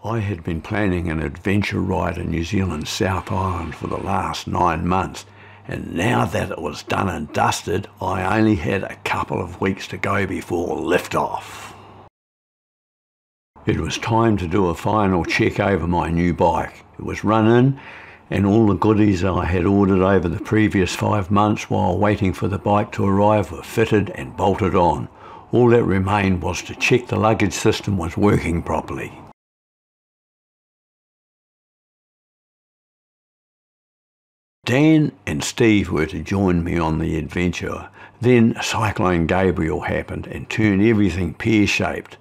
I had been planning an adventure ride in New Zealand's South Island for the last 9 months, and now that it was done and dusted, I only had a couple of weeks to go before liftoff. It was time to do a final check over my new bike. It was run in, and all the goodies I had ordered over the previous 5 months while waiting for the bike to arrive were fitted and bolted on. All that remained was to check the luggage system was working properly. Dan and Steve were to join me on the adventure. Then Cyclone Gabrielle happened and turned everything pear-shaped.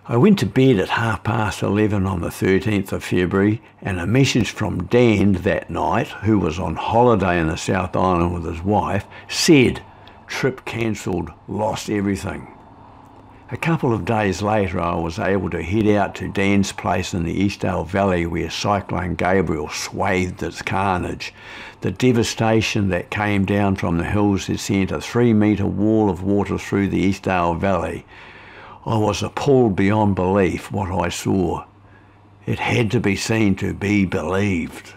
I went to bed at 11:30 on the 13th of February, and a message from Dan that night, who was on holiday in the South Island with his wife, said, "Trip cancelled, lost everything." A couple of days later I was able to head out to Dan's place in the Wairau Valley where Cyclone Gabrielle swathed its carnage. The devastation that came down from the hills had sent a 3-metre wall of water through the Wairau Valley. I was appalled beyond belief what I saw. It had to be seen to be believed.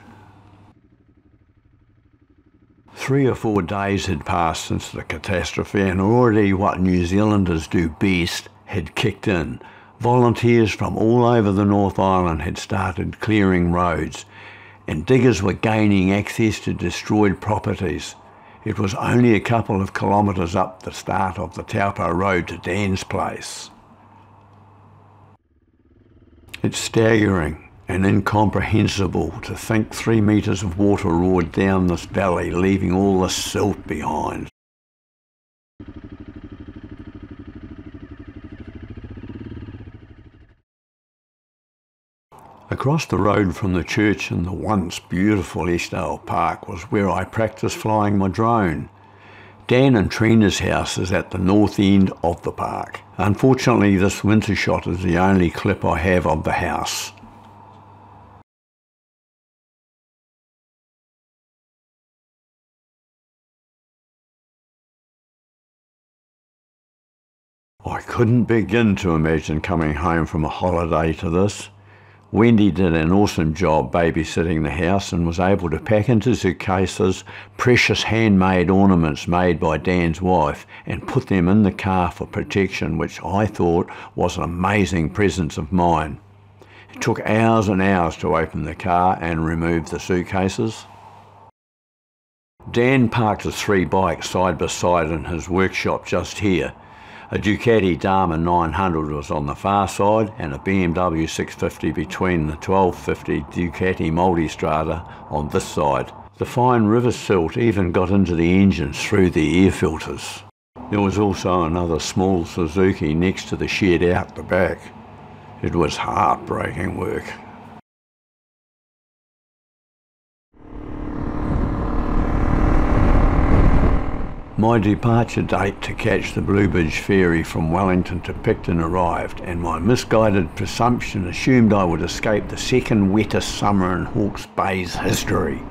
3 or 4 days had passed since the catastrophe, and already what New Zealanders do best had kicked in. Volunteers from all over the North Island had started clearing roads, and diggers were gaining access to destroyed properties. It was only a couple of kilometres up the start of the Taupo Road to Dan's place. It's staggering and incomprehensible to think 3 metres of water roared down this valley, leaving all the silt behind. Across the road from the church in the once beautiful Wairau Park was where I practiced flying my drone. Dan and Trina's house is at the north end of the park. Unfortunately, this winter shot is the only clip I have of the house. I couldn't begin to imagine coming home from a holiday to this. Wendy did an awesome job babysitting the house and was able to pack into suitcases precious handmade ornaments made by Dan's wife and put them in the car for protection, which I thought was an amazing presence of mine. It took hours and hours to open the car and remove the suitcases. Dan parked his 3 bikes side by side in his workshop just here. A Ducati Dharma 900 was on the far side and a BMW 650 between the 1250 Ducati Multistrada on this side. The fine river silt even got into the engines through the air filters. There was also another small Suzuki next to the shed out the back. It was heartbreaking work. My departure date to catch the Bluebridge ferry from Wellington to Picton arrived, and my misguided presumption assumed I would escape the second wettest summer in Hawke's Bay's history.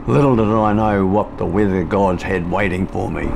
Little did I know what the weather gods had waiting for me.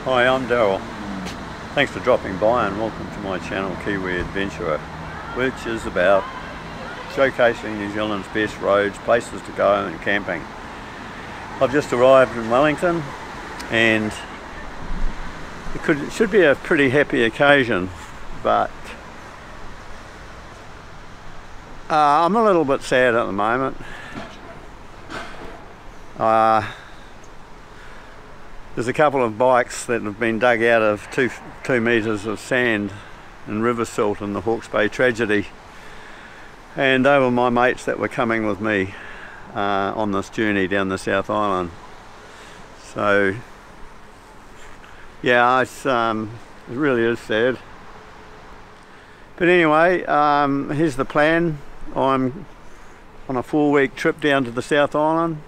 Hi, I'm Daryl. Thanks for dropping by and welcome to my channel Kiwi Adventurer, which is about showcasing New Zealand's best roads, places to go and camping. I've just arrived in Wellington and it should be a pretty happy occasion, but I'm a little bit sad at the moment. There's a couple of bikes that have been dug out of 2 metres of sand and river silt in the Hawke's Bay tragedy, and they were my mates that were coming with me on this journey down the South Island. So Yeah, it's, it really is sad. But anyway, here's the plan. I'm on a 4-week trip down to the South Island,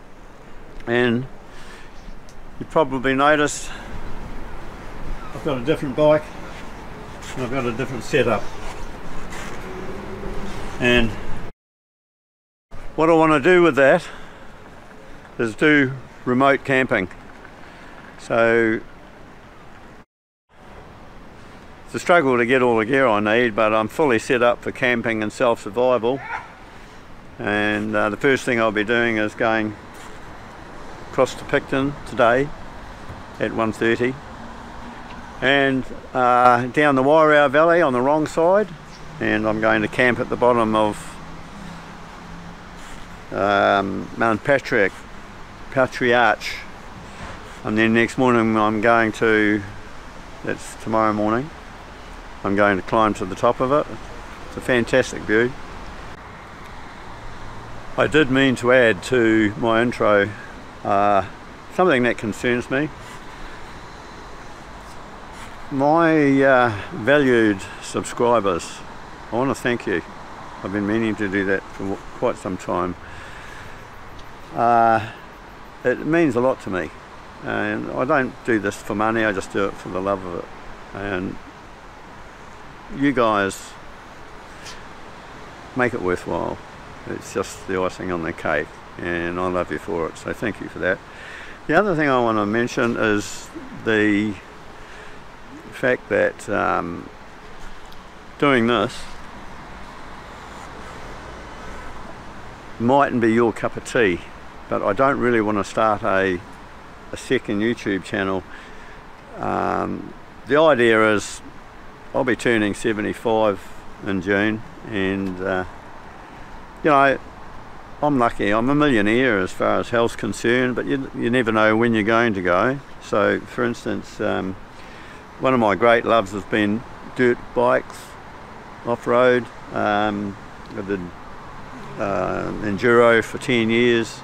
and you probably noticed I've got a different bike and I've got a different setup. And what I want to do with that is do remote camping. So it's a struggle to get all the gear I need, but I'm fully set up for camping and self-survival. And the first thing I'll be doing is going across to Picton today at 1:30, and down the Wairau Valley on the wrong side, and I'm going to camp at the bottom of Mt Patriarch, and then next morning I'm going to, that's tomorrow morning, I'm going to climb to the top of it. It's a fantastic view. I did mean to add to my intro something that concerns me. My valued subscribers, I want to thank you. I've been meaning to do that for quite some time. It means a lot to me, and I don't do this for money, I just do it for the love of it. And you guys make it worthwhile. It's just the icing on the cake, and I love you for it, so thank you for that. The other thing I want to mention is the fact that doing this mightn't be your cup of tea, but I don't really want to start a second YouTube channel. The idea is I'll be turning 75 in June, and you know, I'm lucky, I'm a millionaire as far as health's concerned, but you never know when you're going to go. So for instance, one of my great loves has been dirt bikes, off-road. I did enduro for 10 years,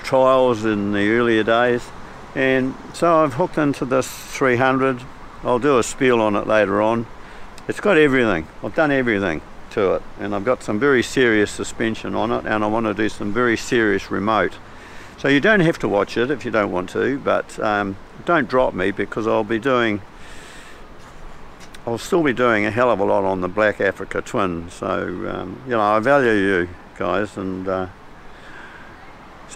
trials in the earlier days, and so I've hooked into this 300. I'll do a spiel on it later on. It's got everything, I've done everything to it, and I've got some very serious suspension on it, and I want to do some very serious remote. So you don't have to watch it if you don't want to, but don't drop me, because I'll still be doing a hell of a lot on the Black Africa Twin. So you know, I value you guys, and so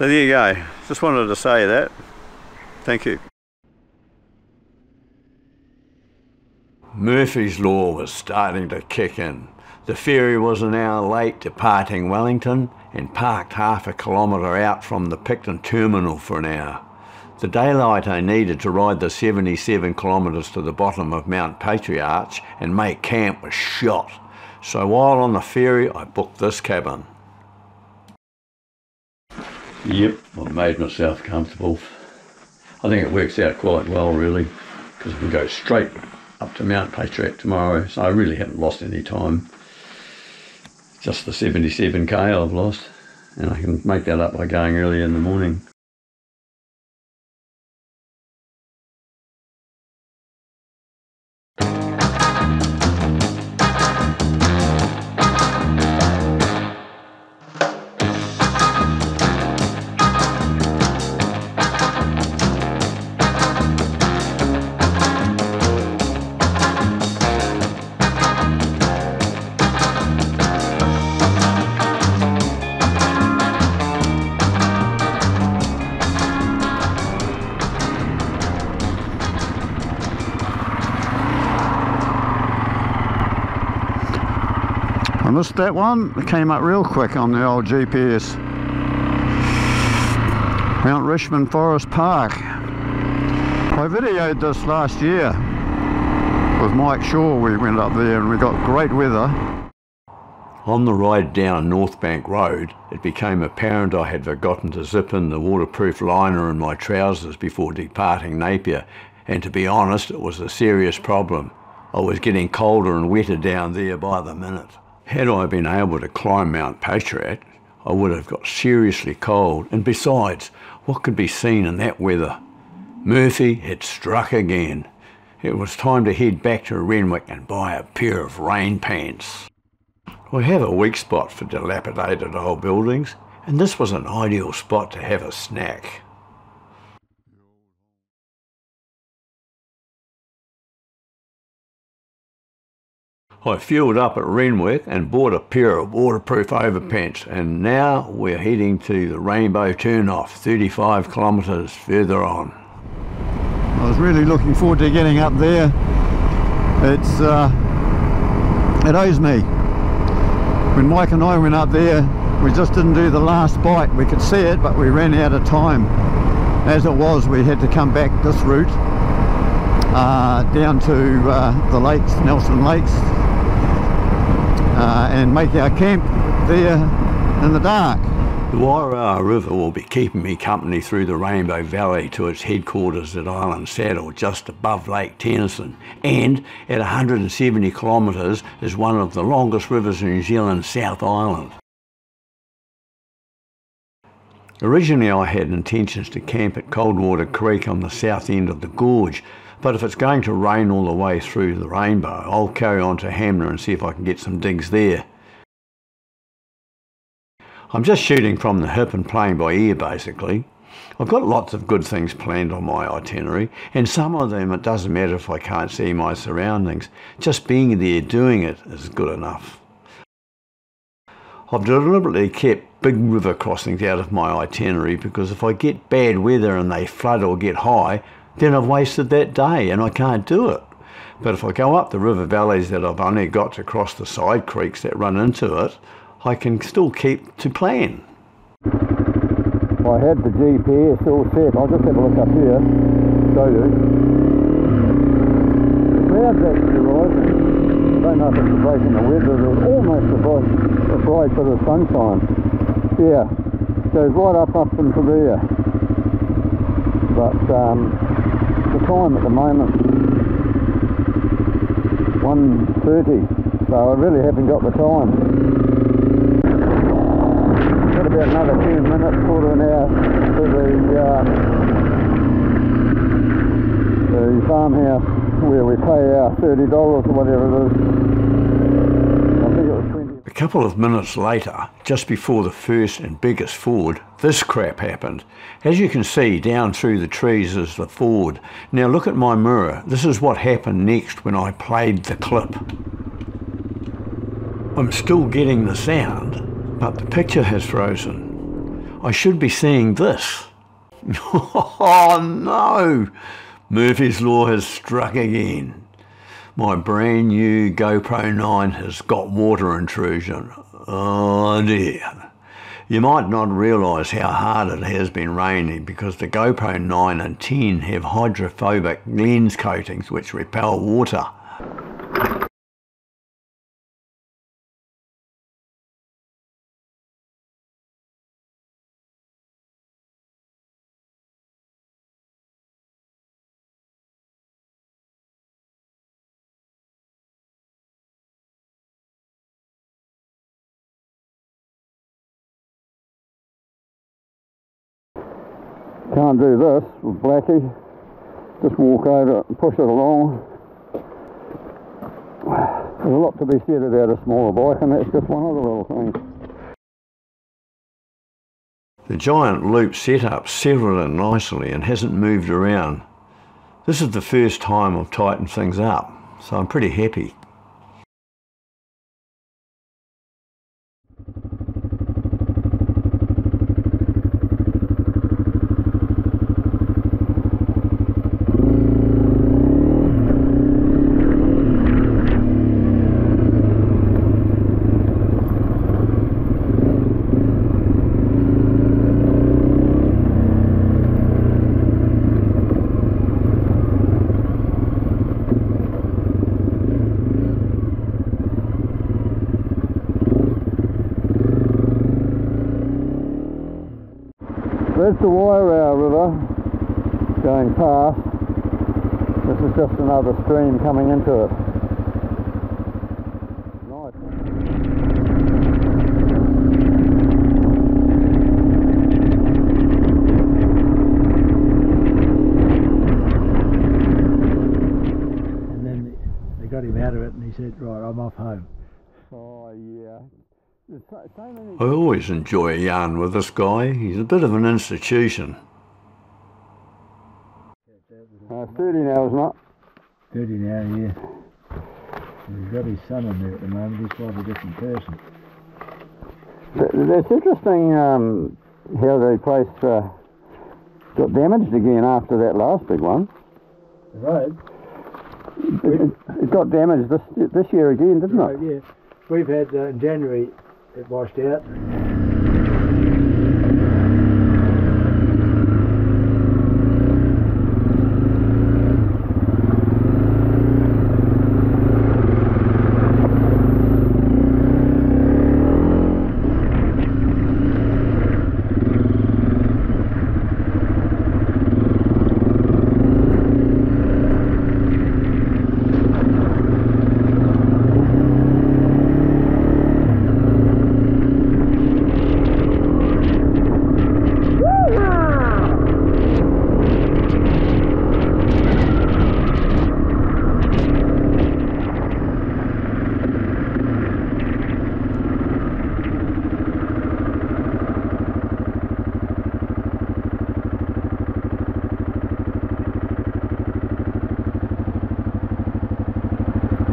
there you go. Just wanted to say that. Thank you. Murphy's Law was starting to kick in. The ferry was an hour late departing Wellington and parked half a kilometre out from the Picton terminal for an hour. The daylight I needed to ride the 77 kilometres to the bottom of Mt Patriarch and make camp was shot. So while on the ferry, I booked this cabin. Yep, I've made myself comfortable. I think it works out quite well, really, because we go straight up to Mt Patriarch tomorrow, so I really haven't lost any time. Just the 77k I've lost, and I can make that up by going early in the morning. I missed that one. It came up real quick on the old GPS. Mount Richmond Forest Park. I videoed this last year with Mike Shaw. We went up there and we got great weather. On the ride down North Bank Road, it became apparent I had forgotten to zip in the waterproof liner in my trousers before departing Napier, and to be honest, it was a serious problem. I was getting colder and wetter down there by the minute. Had I been able to climb Mt Patriarch, I would have got seriously cold, and besides, what could be seen in that weather? Murphy had struck again. It was time to head back to Renwick and buy a pair of rain pants. I have a weak spot for dilapidated old buildings, and this was an ideal spot to have a snack. I fueled up at Renwick and bought a pair of waterproof overpants, and now we're heading to the Rainbow Turnoff, 35 kilometres further on. I was really looking forward to getting up there. It owes me. When Mike and I went up there, we just didn't do the last bite. We could see it, but we ran out of time. As it was, we had to come back this route down to the lakes, Nelson Lakes, and make our camp there in the dark. The Wairau River will be keeping me company through the Rainbow Valley to its headquarters at Island Saddle, just above Lake Tennyson, and at 170 kilometres is one of the longest rivers in New Zealand's South Island. Originally I had intentions to camp at Coldwater Creek on the south end of the gorge, but if it's going to rain all the way through the Rainbow, I'll carry on to Hanmer and see if I can get some digs there. I'm just shooting from the hip and playing by ear basically. I've got lots of good things planned on my itinerary, and some of them it doesn't matter if I can't see my surroundings. Just being there doing it is good enough. I've deliberately kept big river crossings out of my itinerary because if I get bad weather and they flood or get high, then I've wasted that day and I can't do it. But if I go up the river valleys that I've only got to cross the side creeks that run into it, I can still keep to plan. I had the GPS all set. I'll just have a look up here, show you. The clouds actually rising. I don't know if it's a break in the weather. There's almost a bright bit of sunshine. Yeah, goes right up into there. But the time at the moment, 1:30, so I really haven't got the time. Got about another 10 minutes, quarter of an hour to the farmhouse where we pay our $30 or whatever it is. I think it was 20. A couple of minutes later, just before the first and biggest ford, this crap happened. As you can see, down through the trees is the ford. Now look at my mirror. This is what happened next when I played the clip. I'm still getting the sound, but the picture has frozen. I should be seeing this. Oh no! Murphy's Law has struck again. My brand new GoPro 9 has got water intrusion. Oh dear. You might not realise how hard it has been raining because the GoPro 9 and 10 have hydrophobic lens coatings which repel water. Can't do this with Blacky. Just walk over it and push it along. There's a lot to be said about a smaller bike, and that's just one of the little things. The giant loop setup settled in nicely and hasn't moved around. This is the first time I've tightened things up, so I'm pretty happy. There's the Wairau River going past. This is just another stream coming into it. Nice. got him out of it, and he said, right, I'm off home. Oh, yeah. I always enjoy a yarn with this guy. He's a bit of an institution. 30 now, isn't it? 30 now, yeah. He's got his son in there at the moment. He's quite a different person. It's interesting how the place got damaged again after that last big one. The road? It got damaged this year again, didn't it? Yeah. We've had, in January, it washed out.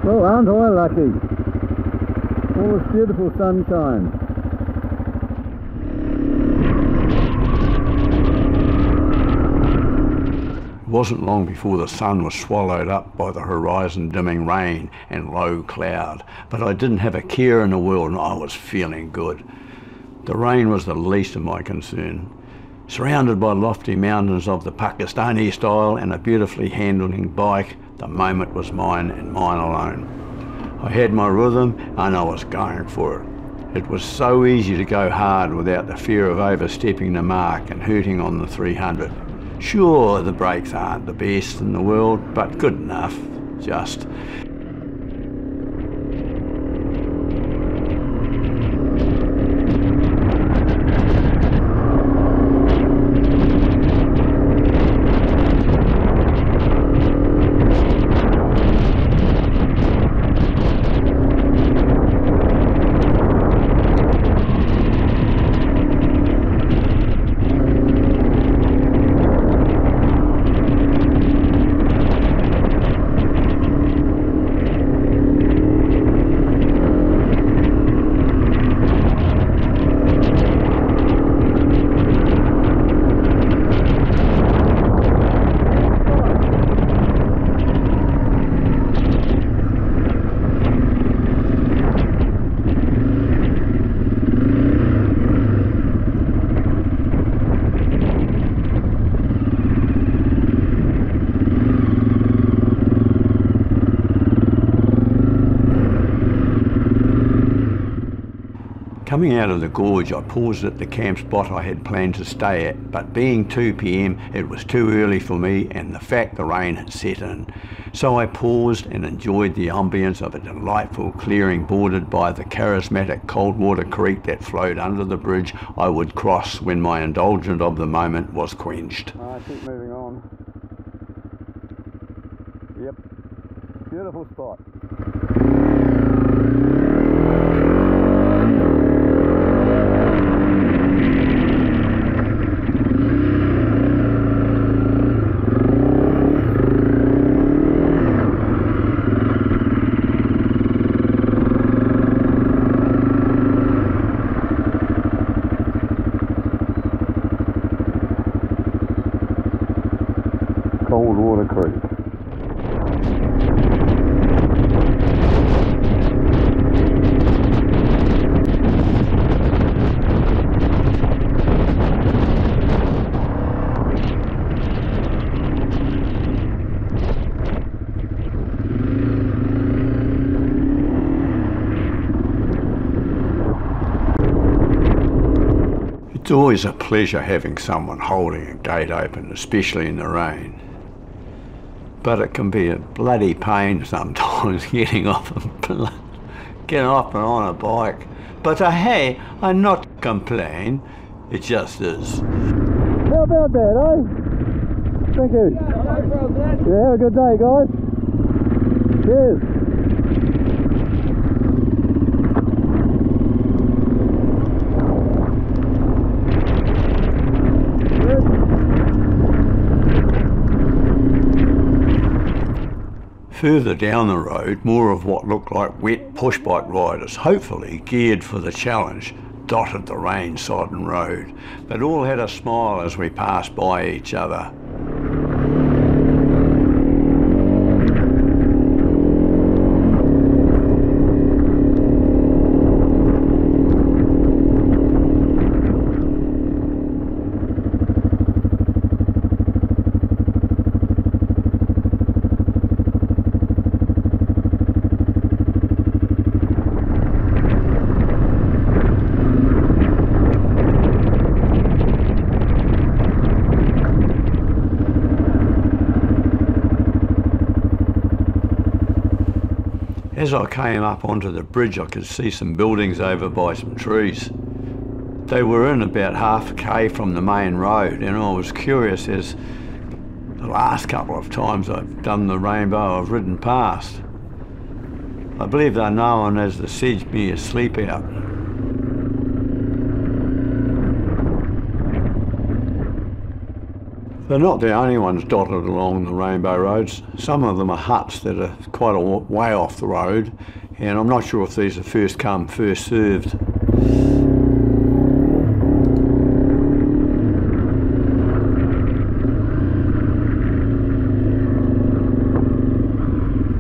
Well, aren't I lucky? All this beautiful sunshine. It wasn't long before the sun was swallowed up by the horizon dimming rain and low cloud, but I didn't have a care in the world and I was feeling good. The rain was the least of my concern. Surrounded by lofty mountains of the Pakistani style and a beautifully handling bike, the moment was mine and mine alone. I had my rhythm and I was going for it. It was so easy to go hard without the fear of overstepping the mark and hurting on the 300. Sure, the brakes aren't the best in the world, but good enough, just. Coming out of the gorge, I paused at the camp spot I had planned to stay at, but being 2 p.m, it was too early for me and the fact the rain had set in. So I paused and enjoyed the ambience of a delightful clearing bordered by the charismatic cold water creek that flowed under the bridge I would cross when my indulgence of the moment was quenched. I keep moving on. Yep, beautiful spot. Cold Water Creek. It's always a pleasure having someone holding a gate open, especially in the rain. But it can be a bloody pain sometimes getting off and on a bike. But hey, I'm not complaining. It just is. How about that, eh? Thank you. Yeah, have a good day, guys. Cheers. Further down the road, more of what looked like wet pushbike riders, hopefully geared for the challenge, dotted the rain-sodden road, but all had a smile as we passed by each other. As I came up onto the bridge, I could see some buildings over by some trees. They were in about half a k from the main road, and I was curious as the last couple of times I've done the Rainbow I've ridden past. I believe they're known as the Sedgemere Sleepout. They're not the only ones dotted along the Rainbow roads. Some of them are huts that are quite a way off the road, and I'm not sure if these are first come, first served.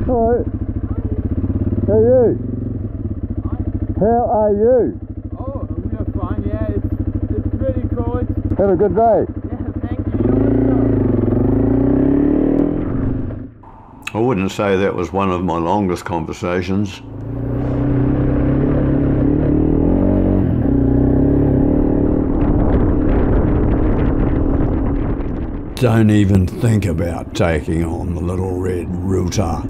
Hello. How are you? How are you? Oh, we're fine, yeah, it's pretty cool. Had a good day? I wouldn't say that was one of my longest conversations. Don't even think about taking on the little red router.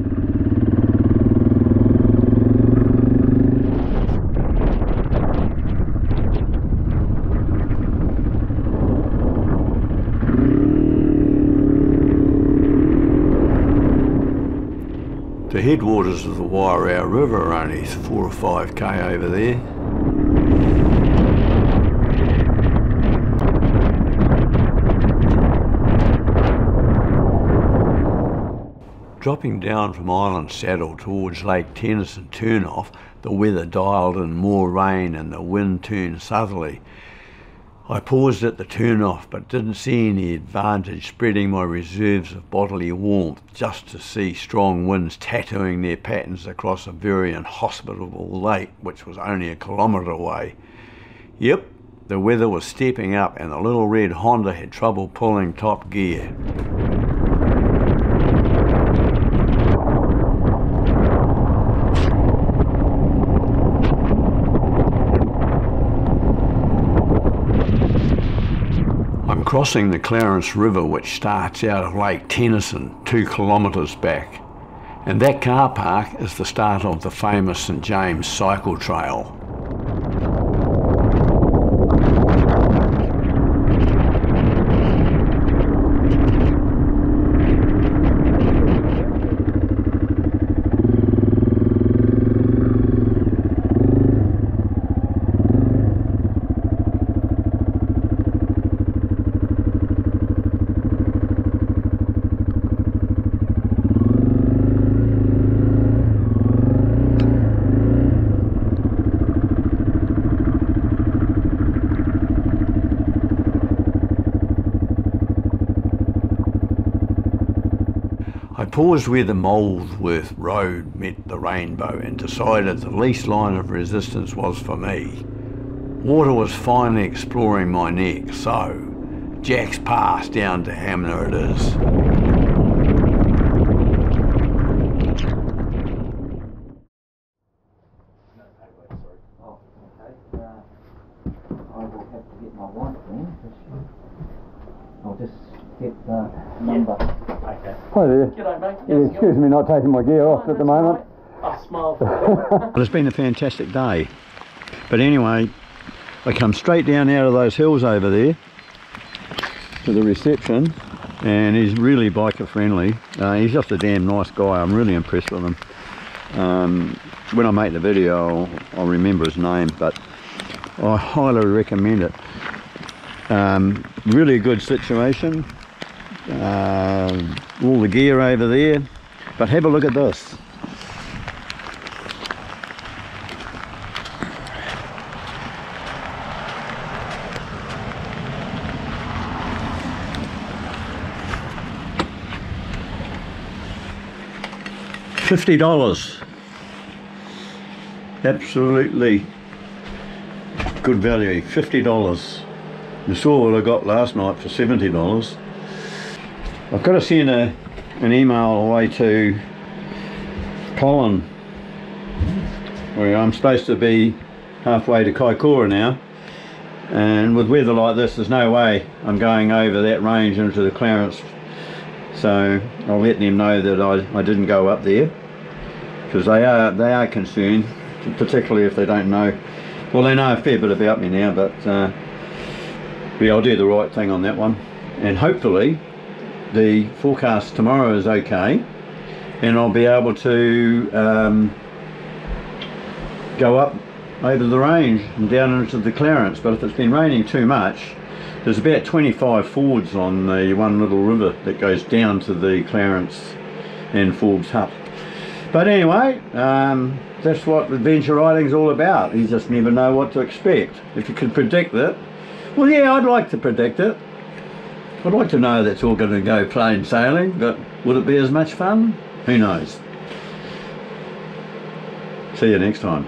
The headwaters of the Wairau River are only 4 or 5 k over there. Dropping down from Island Saddle towards Lake Tennyson turn-off, the weather dialed in more rain and the wind turned southerly. I paused at the turn-off but didn't see any advantage spreading my reserves of bodily warmth just to see strong winds tattooing their patterns across a very inhospitable lake which was only a kilometre away. Yep, the weather was stepping up and the little red Honda had trouble pulling top gear. Crossing the Clarence River, which starts out of Lake Tennyson 2 kilometres back, and that car park is the start of the famous St James cycle trail. I paused where the Molesworth Road met the Rainbow and decided the least line of resistance was for me. Water was finally exploring my neck, so Jack's Pass down to Hanmer it is. I will have to get my wife then. I'll just get the number. Okay. Hi there. G'day, mate. Yeah, excuse me not taking my gear off at the moment. I smile. Well, it's been a fantastic day. But anyway, I come straight down out of those hills over there to the reception, and he's really biker friendly. He's just a damn nice guy. I'm really impressed with him. When I make the video, I'll remember his name, but I highly recommend it. Really good situation. All the gear over there. But have a look at this. $50. Absolutely good value. $50. You saw what I got last night for $70. I've got to send an email away to Colin, where I'm supposed to be halfway to Kaikoura now, and with weather like this there's no way I'm going over that range into the Clarence, so I'll let them know that I didn't go up there, because they are concerned, particularly if they don't know. Well, they know a fair bit about me now, but yeah, I'll do the right thing on that one, and hopefully the forecast tomorrow is okay, and I'll be able to go up over the range and down into the Clarence. But if it's been raining too much, there's about 25 fords on the one little river that goes down to the Clarence and Forbes Hut. But anyway, that's what adventure riding's all about. You just never know what to expect. If you can predict it, well, yeah, I'd like to predict it. I'd like to know that's all going to go plain sailing, but would it be as much fun? Who knows? See you next time.